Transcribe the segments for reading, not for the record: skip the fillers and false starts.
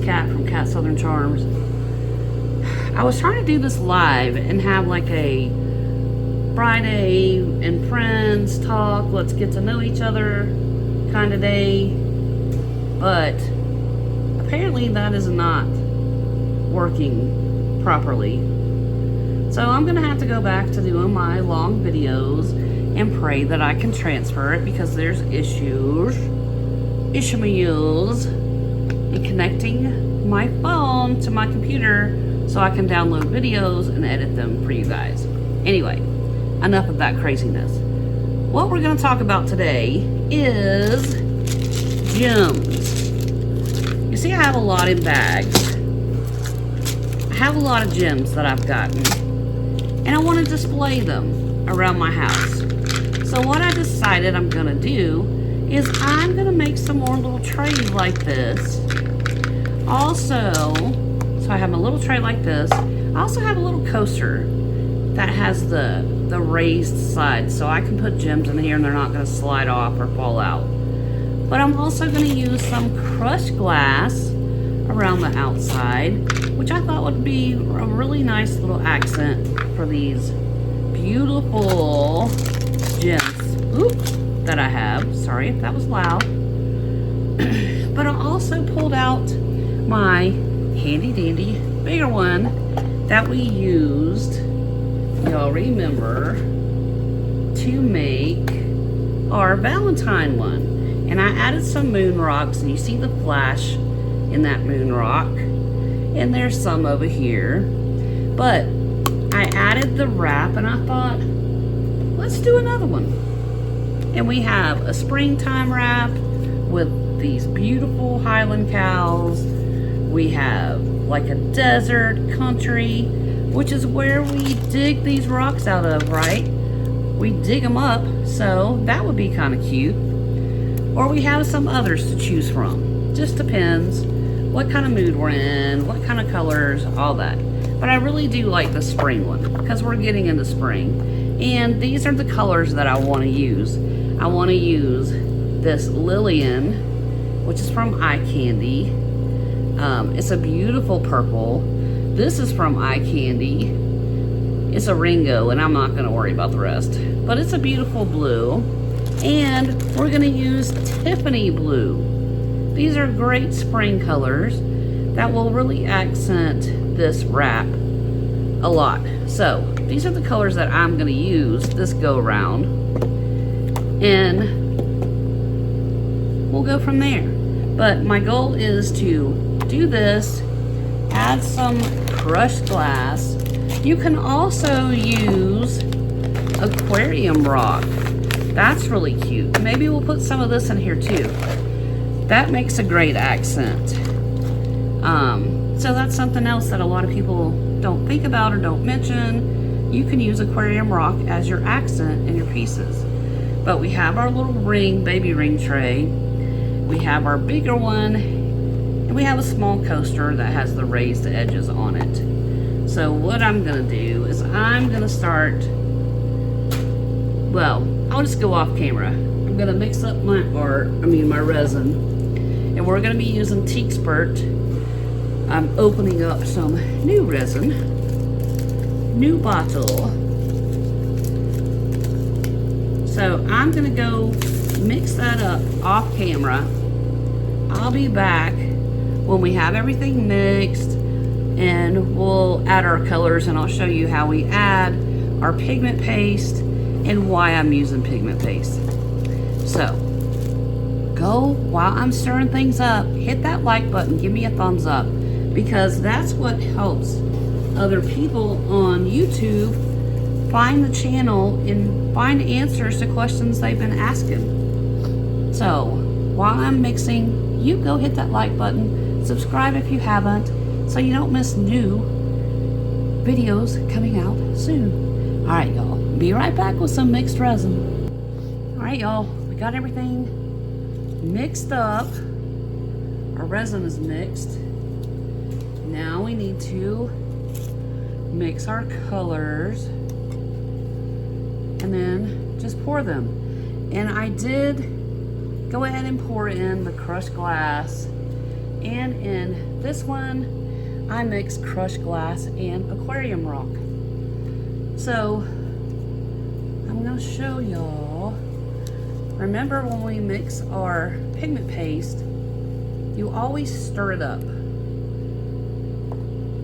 Cat from Cat Southern Charms. I was trying to do this live and have like a Friday and friends talk, let's get to know each other kind of day, but apparently that is not working properly. So I'm gonna have to go back to doing my long videos and pray that I can transfer it, because there's issues in connecting my phone to my computer so I can download videos and edit them for you guys. Anyway, enough of that craziness. What we're going to talk about today is gems. You see, I have a lot in bags. I have a lot of gems that I've gotten, and I want to display them around my house. So what I decided I'm going to do is I'm going to make some more little trays like this. Also, so I have a little tray like this. I also have a little coaster that has the raised sides, so I can put gems in here and they're not going to slide off or fall out. But I'm also going to use some crushed glass around the outside, which I thought would be a really nice little accent for these beautiful gems that I have. Sorry if that was loud. But I also pulled out my handy dandy bigger one that we used, y'all remember, to make our Valentine one. And I added some moon rocks, and you see the flash in that moon rock, and there's some over here. But I added the wrap, and I thought, let's do another one. And we have a springtime wrap with these beautiful Highland cows. We have like a desert country, which is where we dig these rocks out of, right? We dig them up, so that would be kind of cute. Or we have some others to choose from. Just depends what kind of mood we're in, what kind of colors, all that. But I really do like the spring one, because we're getting into spring. And these are the colors that I want to use. I want to use this Lillian, which is from Eye Candy. It's a beautiful purple. This is from Eye Candy. It's a Ringo, and I'm not going to worry about the rest. But it's a beautiful blue. And we're going to use Tiffany blue. These are great spring colors that will really accent this wrap a lot. So these are the colors that I'm going to use this go around, and we'll go from there. But my goal is to do this, add some crushed glass. You can also use Aquarium Rock. That's really cute. Maybe we'll put some of this in here too. That makes a great accent. So that's something else that a lot of people don't think about or don't mention. You can use Aquarium Rock as your accent in your pieces. But we have our little ring, baby ring tray. We have our bigger one, and we have a small coaster that has the raised edges on it. So what I'm gonna do is I'm gonna start, well, I'll just go off camera. I'm gonna mix up my my resin, and we're gonna be using Teak Spurt. I'm opening up some new resin, new bottle. So I'm gonna go mix that up off camera. I'll be back when we have everything mixed, and we'll add our colors, and I'll show you how we add our pigment paste and why I'm using pigment paste. So go, while I'm stirring things up, hit that like button, give me a thumbs up, because that's what helps other people on YouTube find the channel and find answers to questions they've been asking. So while I'm mixing, you go hit that like button, subscribe if you haven't, so you don't miss new videos coming out soon. All right, y'all, be right back with some mixed resin. All right, y'all, we got everything mixed up. Our resin is mixed. Now we need to mix our colors and then just pour them. And I did go ahead and pour in the crushed glass and in This one, I mixed crushed glass and Aquarium Rock. So, I'm going to show y'all. Remember when we mix our pigment paste, you always stir it up,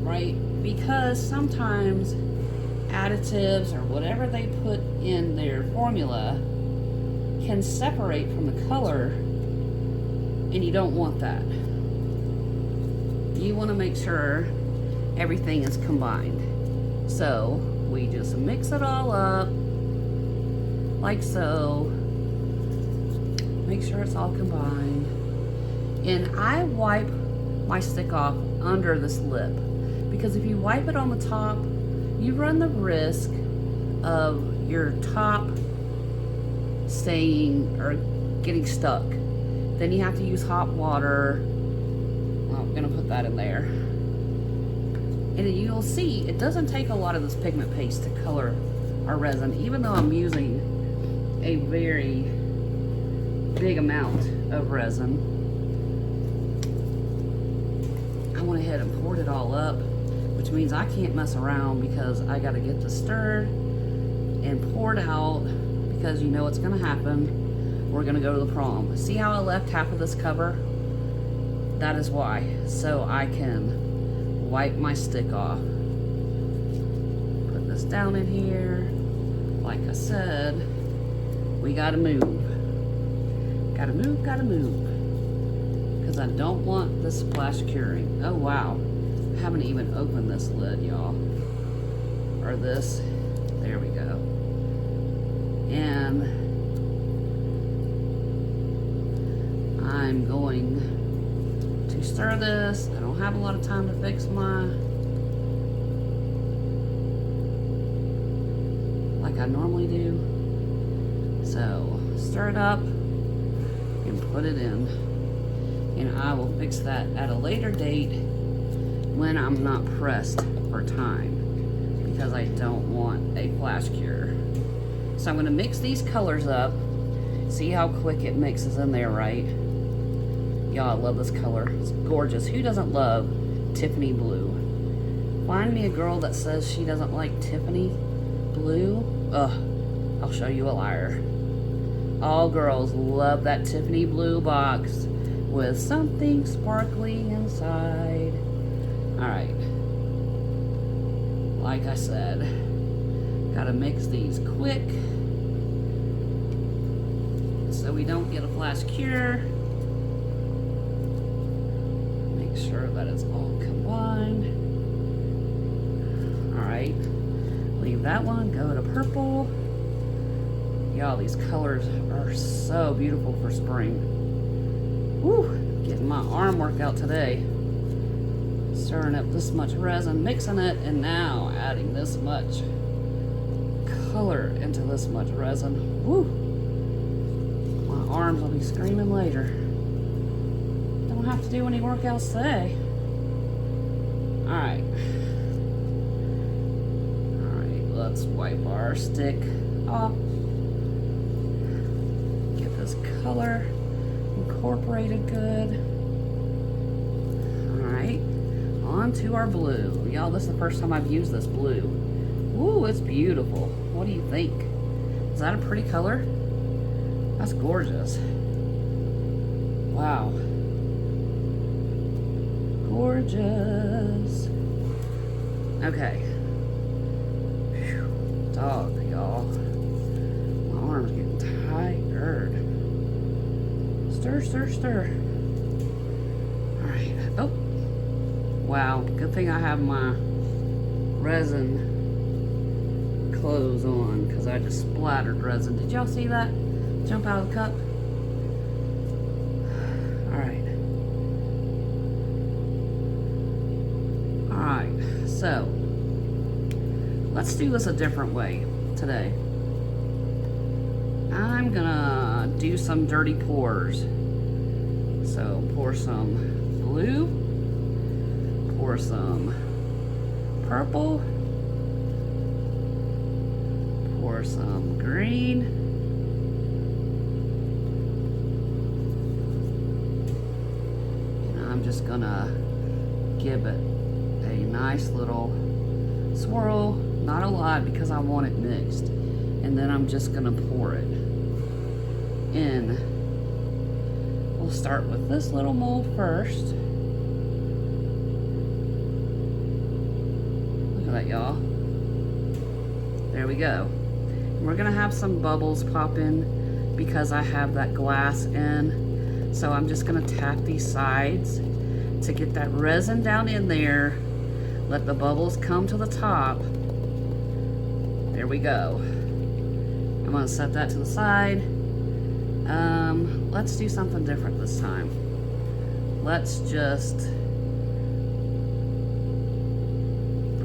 right? Because sometimes additives or whatever they put in their formula can separate from the color, and you don't want that. You want to make sure everything is combined. So we just mix it all up like so. Make sure it's all combined. And I wipe my stick off under this lip, because if you wipe it on the top, you run the risk of your top staying or getting stuck. Then you have to use hot water. Well, I'm gonna put that in there. And you'll see, it doesn't take a lot of this pigment paste to color our resin, even though I'm using a very big amount of resin. I went ahead and poured it all up, which means I can't mess around because I gotta get this stirred and poured out, because you know what's gonna happen. We're gonna go to the prom. See how I left half of this cover? That is why, so I can wipe my stick off. Put this down in here. Like I said, we gotta move. Gotta move, gotta move. Because I don't want the splash curing. Oh wow, I haven't even opened this lid, y'all. Or this, there we go. And I'm going to stir this. I don't have a lot of time to fix my, like I normally do. So stir it up and put it in. And I will fix that at a later date when I'm not pressed for time, because I don't want a flash cure. So I'm going to mix these colors up. See how quick it mixes in there, right? Y'all, I love this color. It's gorgeous. Who doesn't love Tiffany blue? Find me a girl that says she doesn't like Tiffany blue. Ugh, I'll show you a liar. All girls love that Tiffany blue box with something sparkly inside. Alright. Like I said, gotta mix these quick so we don't get a flash cure. Make sure that it's all combined. Alright. Leave that one, go to purple. Y'all, these colors are so beautiful for spring. Woo! Getting my arm workout today. Stirring up this much resin, mixing it, and now adding this much color into this much resin. Woo! My arms will be screaming later. Don't have to do any workouts today. Alright. Alright, let's wipe our stick off. Get this color incorporated good. Alright, on to our blue. Y'all, this is the first time I've used this blue. Ooh, it's beautiful. What do you think? Is that a pretty color? That's gorgeous. Wow. Gorgeous. Okay. Whew. Dog, y'all. My arm's getting tired. Stir, stir, stir. Alright. Oh. Wow. Good thing I have my resin clothes on, because I just splattered resin. Did y'all see that jump out of the cup? Alright. Alright. So, let's do this a different way today. I'm gonna do some dirty pours. So pour some blue, pour some purple, pour some green, and I'm just gonna give it a nice little swirl, not a lot because I want it mixed. And then I'm just gonna pour it in. We'll start with this little mold first. Look at that, y'all. There we go. And we're gonna have some bubbles pop in because I have that glass in. So I'm just gonna tap these sides to get that resin down in there. Let the bubbles come to the top. There we go. I'm gonna set that to the side. Let's do something different this time. Let's just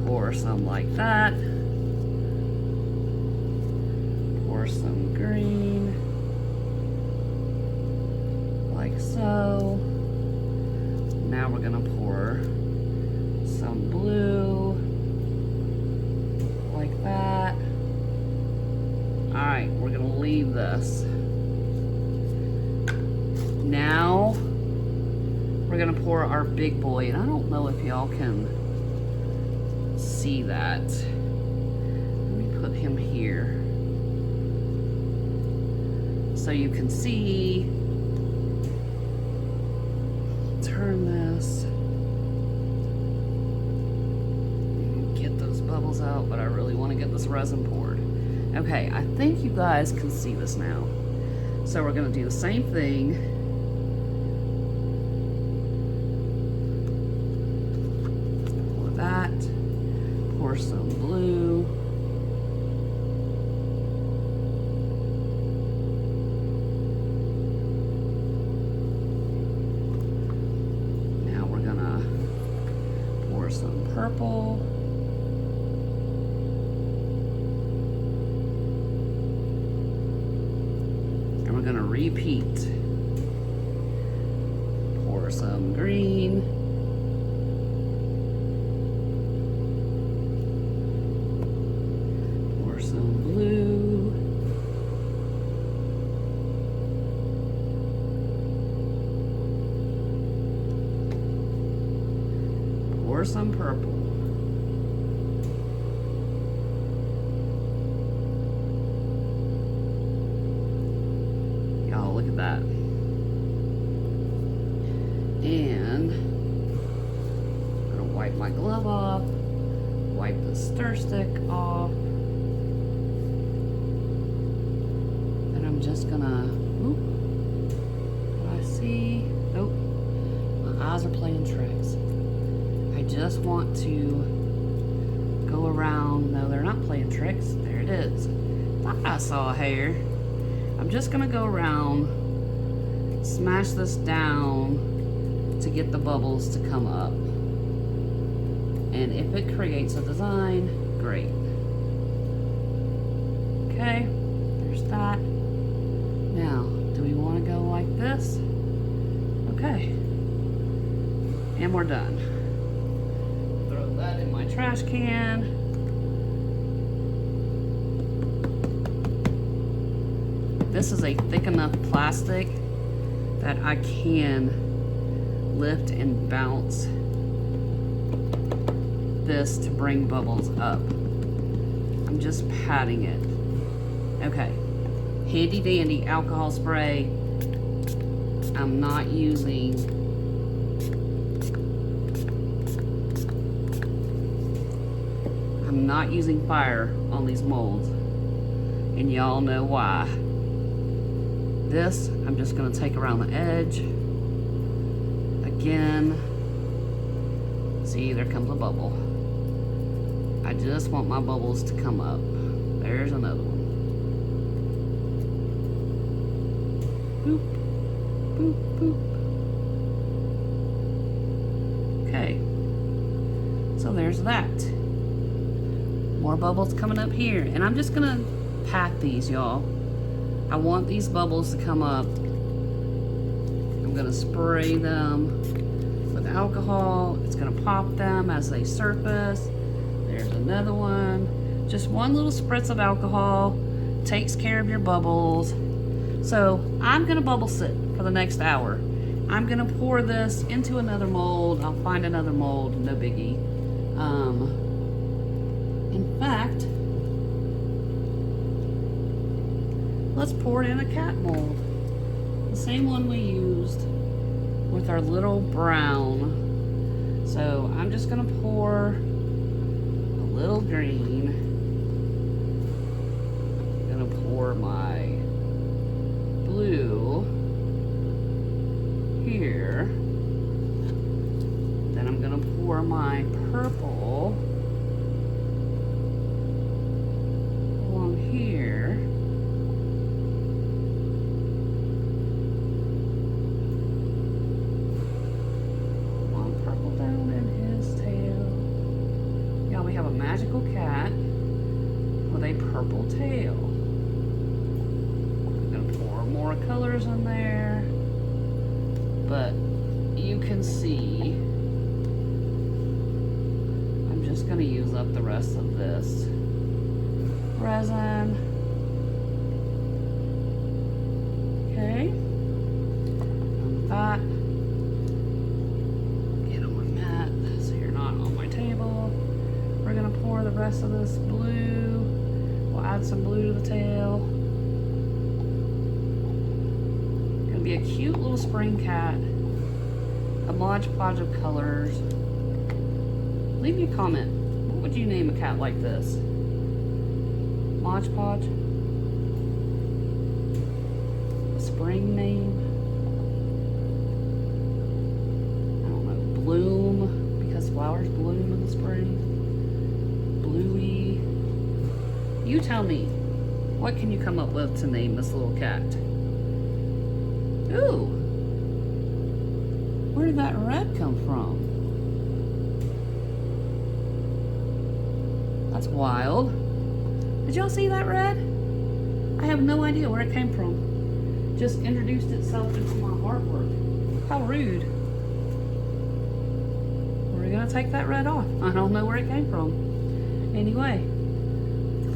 pour some like that. Pour some green, like so. Now we're gonna pour some blue, like that. All right, we're gonna leave this. Now, we're gonna pour our big boy, and I don't know if y'all can see that. Let me put him here. So you can see, turn this. Get those bubbles out, but I really wanna get this resin poured. Okay, I think you guys can see this now. So we're gonna do the same thing. Pour that, pour some blue. Now we're gonna pour some purple. We're gonna repeat. Pour some green. Pour some blue. Pour some purple. Look at that. And I'm gonna wipe my glove off, wipe the stir stick off, and I'm just gonna, what I see, my eyes are playing tricks. I just want to go around, no, they're not playing tricks, there it is. Thought I saw a hair. I'm just gonna go around, smash this down to get the bubbles to come up. And if it creates a design, great. Okay, there's that. Now, do we wanna go like this? Okay, and we're done. Throw that in my trash can. This is a thick enough plastic that I can lift and bounce this to bring bubbles up. I'm just patting it. Okay, handy dandy alcohol spray. I'm not using fire on these molds, and y'all know why. This, I'm just gonna take around the edge. Again, see, there comes a bubble. I just want my bubbles to come up. There's another one. Boop, boop, boop. Okay, so there's that. More bubbles coming up here, and I'm just gonna pat these, y'all. I want these bubbles to come up. I'm gonna spray them with alcohol. It's gonna pop them as they surface. There's another one. Just one little spritz of alcohol takes care of your bubbles. So I'm gonna bubble sit for the next hour. I'm gonna pour this into another mold. I'll find another mold, no biggie. In fact, let's pour it in a cat mold. The same one we used with our little brown. So I'm just gonna pour a little green. I'm gonna pour my blue here. Then I'm gonna pour my purple along here. One purple down in his tail. Yeah, we have a magical cat with a purple tail. I'm gonna pour more colors in there. But you can see I'm just going to use up the rest of this resin. Okay. And that. Get on my mat so you're not on my table. We're going to pour the rest of this blue. We'll add some blue to the tail. Be a cute little spring cat, a Mod Podge of colors. Leave me a comment. What would you name a cat like this? Mod Podge? A spring name? I don't know. Bloom, because flowers bloom in the spring. Bluey. You tell me. What can you come up with to name this little cat? Ooh, where did that red come from? That's wild. Did y'all see that red? I have no idea where it came from. Just introduced itself into my artwork. How rude. We're gonna take that red off. I don't know where it came from. Anyway,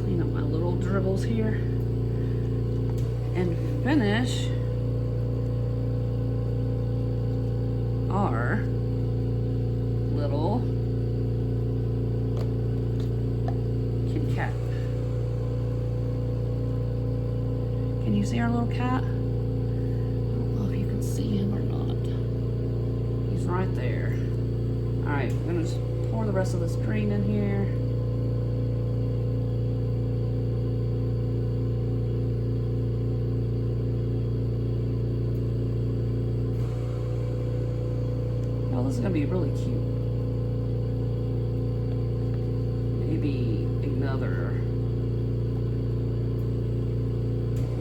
clean up my little dribbles here and finish our little kitty cat. Can you see our little cat? I don't know if you can see him or not. He's right there. Alright, I'm gonna just pour the rest of this green in here. This is going to be really cute. Maybe another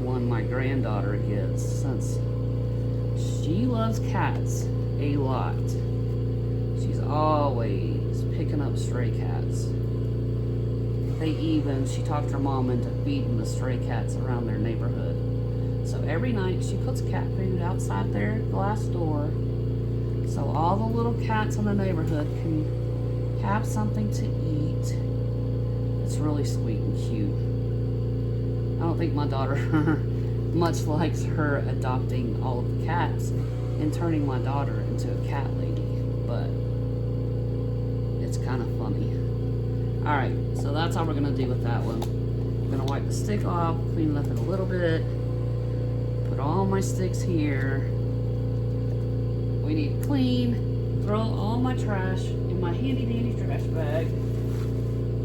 one my granddaughter gets, since she loves cats a lot. She's always picking up stray cats. She talked her mom into feeding the stray cats around their neighborhood. So every night she puts cat food outside their glass door, so all the little cats in the neighborhood can have something to eat. It's really sweet and cute. I don't think my daughter much likes her adopting all of the cats and turning my daughter into a cat lady, but it's kind of funny. Alright, so that's how we're going to do with that one. I'm going to wipe the stick off, clean it up in a little bit, put all my sticks here. We need to clean, throw all my trash in my handy dandy trash bag.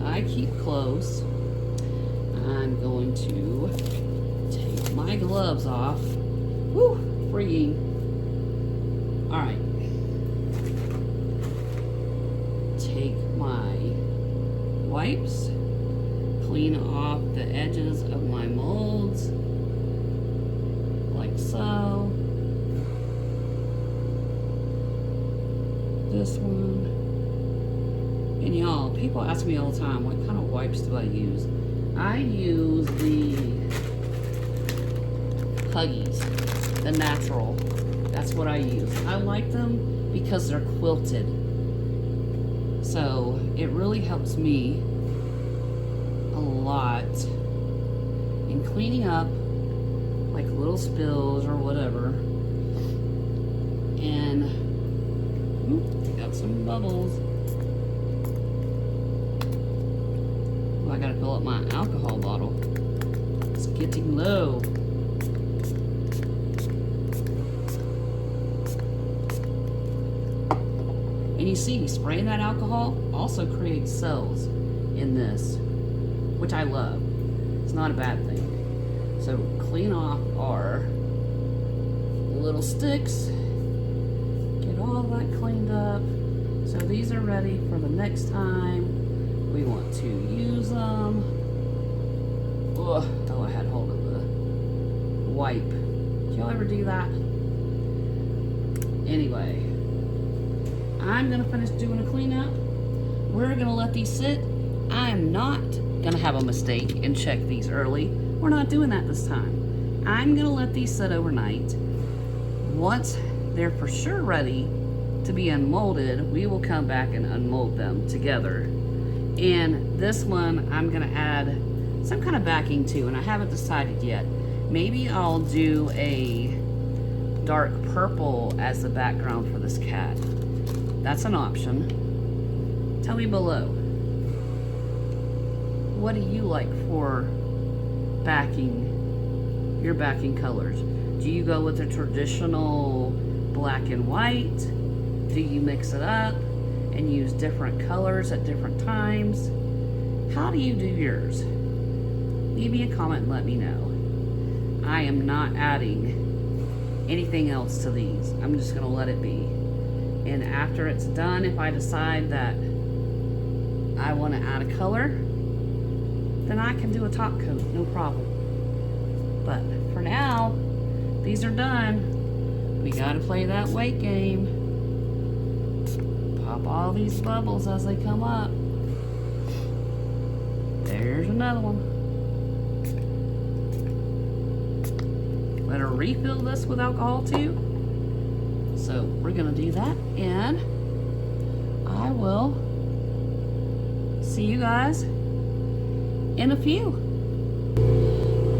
I keep close. I'm going to take my gloves off. Woo, freeing. Alright. Take my wipes, clean off the edges of my molds, like so. This one. And y'all, people ask me all the time, what kind of wipes do I use? I use the Huggies, the natural. That's what I use. I like them because they're quilted. So it really helps me a lot in cleaning up like little spills or whatever. And got some bubbles. Oh, I gotta fill up my alcohol bottle. It's getting low. And you see, spraying that alcohol also creates cells in this, which I love. It's not a bad thing. So clean off our little sticks. Get all that cleaned up. So these are ready for the next time we want to use them. Oh, I had hold of the wipe. Did y'all ever do that? Anyway, I'm gonna finish doing a cleanup. We're gonna let these sit. I am not gonna have a mistake and check these early. We're not doing that this time. I'm gonna let these sit overnight. Once they're for sure ready to be unmolded, we will come back and unmold them together. And this one I'm gonna add some kind of backing to, and I haven't decided yet. Maybe I'll do a dark purple as the background for this cat. That's an option. Tell me below. What do you like for backing, your backing colors? Do you go with the traditional black and white? Do you mix it up and use different colors at different times? How do you do yours? Leave me a comment and let me know. I am not adding anything else to these. I'm just gonna let it be. And after it's done, if I decide that I want to add a color, then I can do a top coat, no problem. But for now, these are done. We gotta play that weight game. Pop all these bubbles as they come up. There's another one. Let her refill this with alcohol too. So we're gonna do that, and I will see you guys in a few.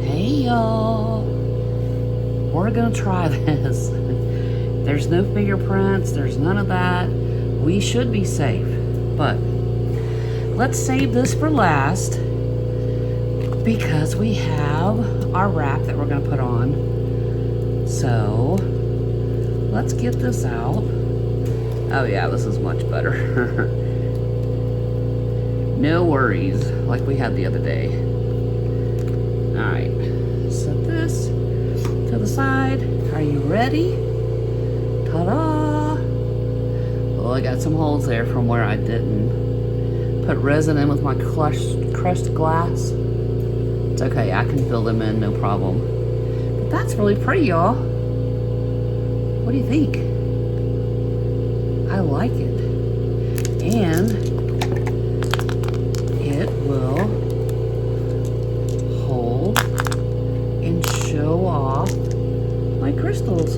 Hey y'all, we're gonna try this. There's no fingerprints, there's none of that. We should be safe, but let's save this for last because we have our wrap that we're gonna put on. So let's get this out. Oh yeah, this is much better. No worries, like we had the other day. Alright, set this to the side. Are you ready? Ta-da! Well, I got some holes there from where I didn't put resin in with my crushed glass. It's okay, I can fill them in, no problem. But that's really pretty, y'all. What do you think? I like it. And it will hold and show off my crystals.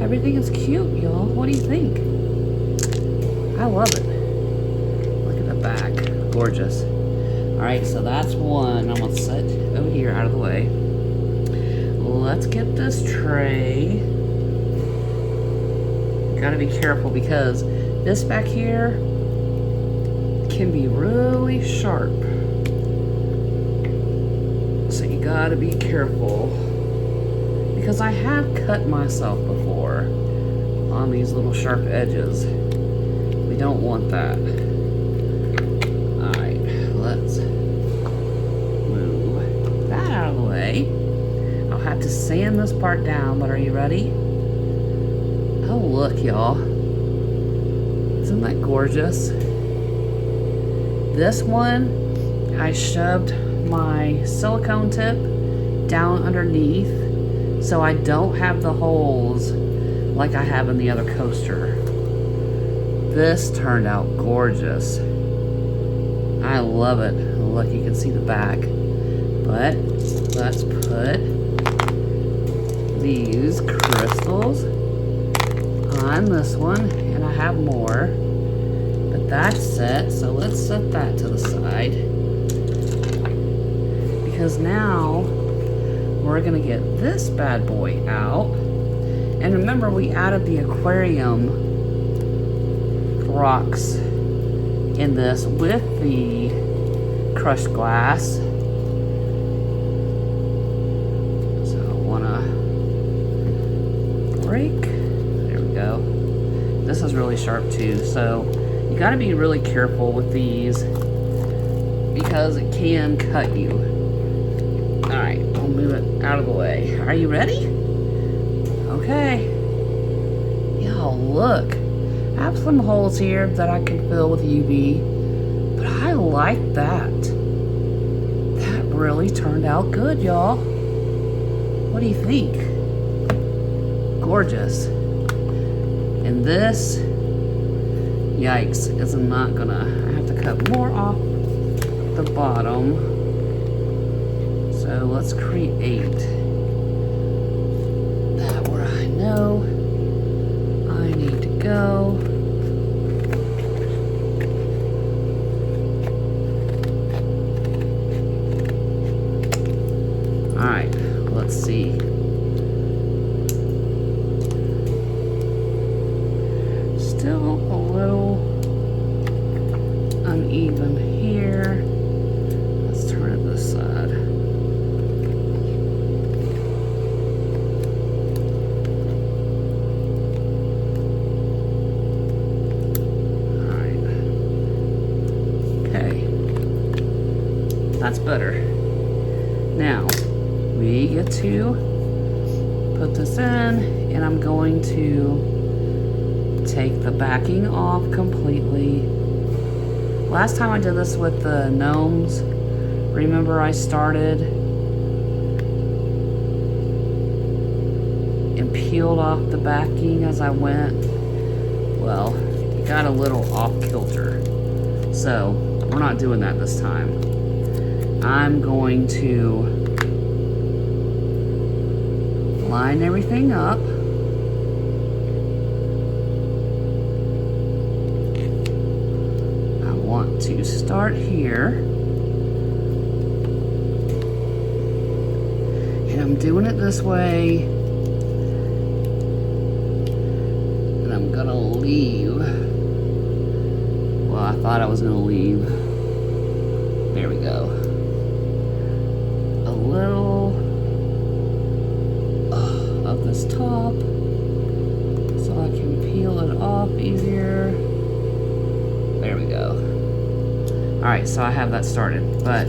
Everything is cute, y'all. What do you think? I love it. Look at the back. Gorgeous. Alright, so that's one. I'm going to set over here out of the way. Let's get this tray. Gotta be careful because this back here can be really sharp. So you gotta be careful. Because I have cut myself before on these little sharp edges. We don't want that. Alright, let's move that out of the way. I'll have to sand this part down, but are you ready? Oh, look, y'all. Isn't that gorgeous? This one, I shoved my silicone tip down underneath so I don't have the holes like I have in the other coaster. This turned out gorgeous. I love it. Look, you can see the back. But let's put these crystals on this one, and I have more, but that's set, so let's set that to the side because now we're gonna get this bad boy out, And remember, we added the aquarium rocks in this with the crushed glass. So I want to break. There we go. This is really sharp too, so you got to be really careful with these because it can cut you. Alright, I'll move it out of the way. Are you ready? Okay. Y'all, look. I have some holes here that I can fill with UV, but I like that. That really turned out good, y'all. What do you think? Gorgeous. And this, yikes, is not gonna, I have to cut more off the bottom. So let's create that where I know I need to go. Alright, let's see. Still a little uneven here. Let's turn it this side. Alright. Okay. That's better. Now, we get to put this in, and I'm going to take the backing off completely. Last time I did this with the gnomes, remember I started and peeled off the backing as I went. Well, it got a little off kilter. So, we're not doing that this time. I'm going to line everything up. I want to start here. And I'm doing it this way. And I'm gonna leave. Well, I thought I was gonna leave. There we go. A little of this top so I can peel it off easier. There we go. Alright, so I have that started, but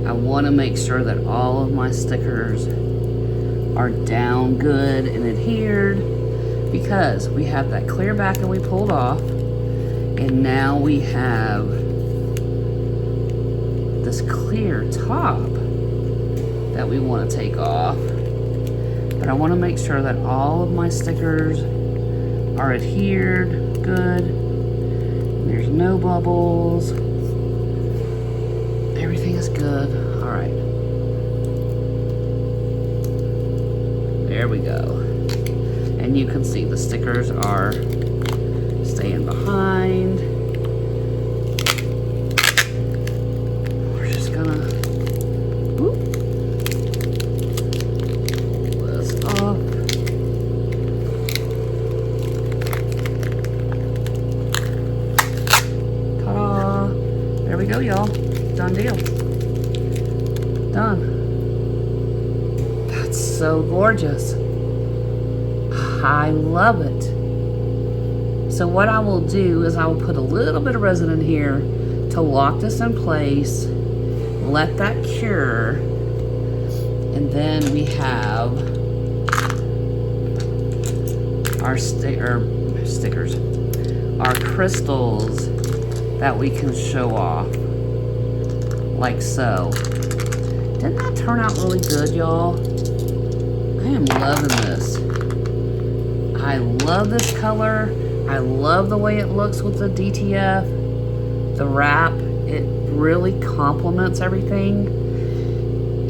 I want to make sure that all of my stickers are down good and adhered, because we have that clear back that we pulled off, and now we have this clear top that we want to take off. But I want to make sure that all of my stickers are adhered good. There's no bubbles. Everything is good. Alright. There we go. And you can see the stickers are staying behind. We're just gonna pull this off. Ta-da! There we go, y'all. Done deal. Done. That's so gorgeous. I love it. So what I will do is I will put a little bit of resin in here to lock this in place, let that cure, and then we have our stickers, our crystals that we can show off, like so. Didn't that turn out really good, y'all? I am loving this. I love this color. I love the way it looks with the DTF. The wrap, it really complements everything.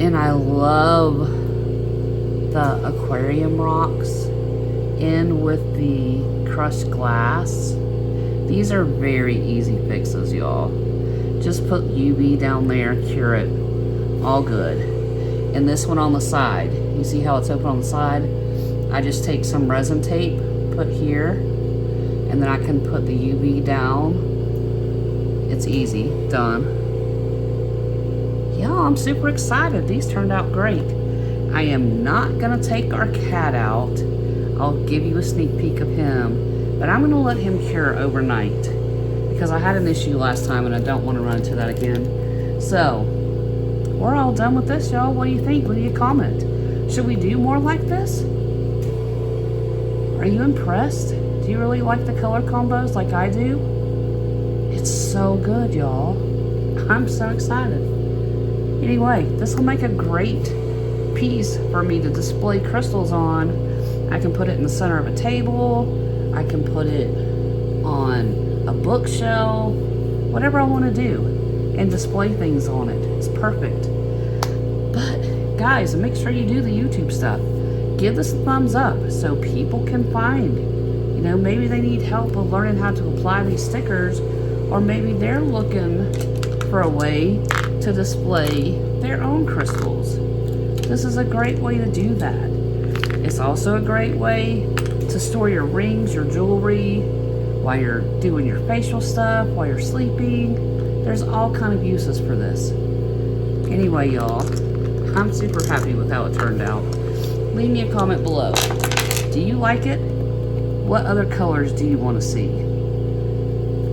And I love the aquarium rocks in with the crushed glass. These are very easy fixes, y'all. Just put UV down there, cure it, all good. And this one on the side, you see how it's open on the side? I just take some resin tape, put here, and then I can put the UV down. It's easy, done. Yeah, I'm super excited. These turned out great. I am not gonna take our cat out. I'll give you a sneak peek of him, but I'm gonna let him cure overnight because I had an issue last time and I don't want to run into that again. So, we're all done with this, y'all. What do you think? Leave a comment. Should we do more like this? Are you impressed? Do you really like the color combos like I do? It's so good, y'all. I'm so excited. Anyway, this will make a great piece for me to display crystals on. I can put it in the center of a table. I can put it on a bookshelf. Whatever I want to do. And display things on it. It's perfect. But, guys, make sure you do the YouTube stuff. Give this a thumbs up so people can find. You know, maybe they need help with learning how to apply these stickers, or maybe they're looking for a way to display their own crystals. This is a great way to do that. It's also a great way to store your rings, your jewelry, while you're doing your facial stuff, while you're sleeping. There's all kind of uses for this. Anyway, y'all, I'm super happy with how it turned out. Leave me a comment below. Do you like it? What other colors do you want to see?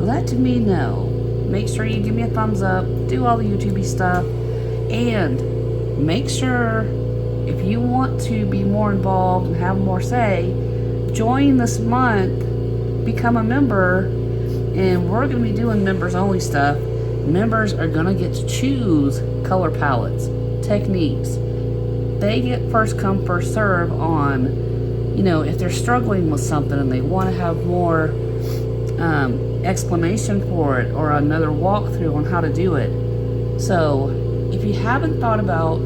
Let me know. Make sure you give me a thumbs up, do all the YouTube stuff, and make sure if you want to be more involved and have more say, join this month, become a member, and we're going to be doing members only stuff. Members are going to get to choose color palettes, techniques. They get first come, first serve on, you know, if they're struggling with something and they want to have more explanation for it or another walkthrough on how to do it. So if you haven't thought about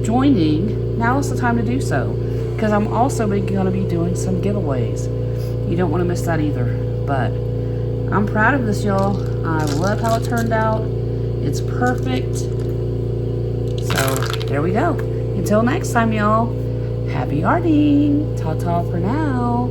joining, now is the time to do so, because I'm also going to be doing some giveaways. You don't want to miss that either. But I'm proud of this, y'all. I love how it turned out. It's perfect. So there we go. Until next time, y'all, happy arting. Ta-ta for now.